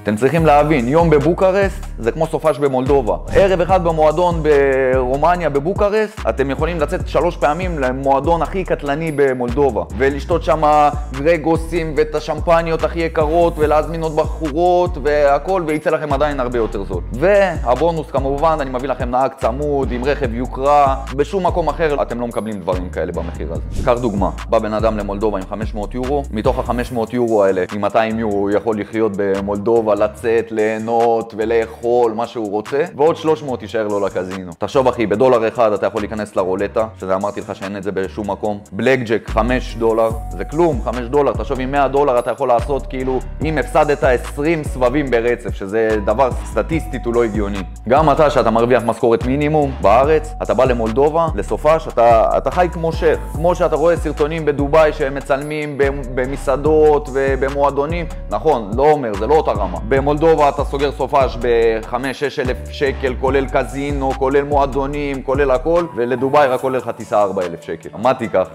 אתם צריכים להבין, יום בבוקרסט זה כמו סופש במולדובה. ערב אחד במועדון ברומניה בבוקרסט, אתם יכולים לצאת 3 פעמים למועדון הכי קטלני במולדובה. ולשתות שם גרגוסים ואת השמפניות הכי יקרות, ולהזמין עוד בחורות והכל, ויצא לכם עדיין הרבה יותר זול. והבונוס כמובן, אני מביא לכם נהג צמוד עם רכב יוקרה. בשום מקום אחר אתם לא מקבלים דברים כאלה במחיר הזה. קח דוגמה, בא בן אדם למולדובה עם 500 יורו, מתוך ה-500 יורו האלה, עם 200 יורו הוא יכול לחיות במולדובה, לצאת, ליהנות ולאכול מה שהוא רוצה, ועוד 300 יישאר לו לקזינו. תחשוב אחי, בדולר אחד אתה יכול להיכנס לרולטה, שזה אמרתי לך שאין את זה בשום מקום. בלק ג'ק $5, זה כלום, $5. תחשוב עם $100 אתה יכול לעשות כאילו, אם הפסדת 20 סבבים ברצף, שזה דבר סטטיסטית הוא לא הגיוני. גם אתה שאתה מרוויח משכורת מינימום בארץ, אתה בא למולדובה, לסופש, אתה חי כמו שייך. כמו שאתה רואה סרטונים בדובאי שהם מצלמים במסעדות ובמועדונים, נכון, לא אומר, זה לא אותה רמה. במולדובה אתה סוגר סופש ב-5-6 אלף שקל, כולל קזינו, כולל מועדונים, כולל הכל, ולדובאי רק עולה לך טיסה 4,000 שקל. מה תיקח?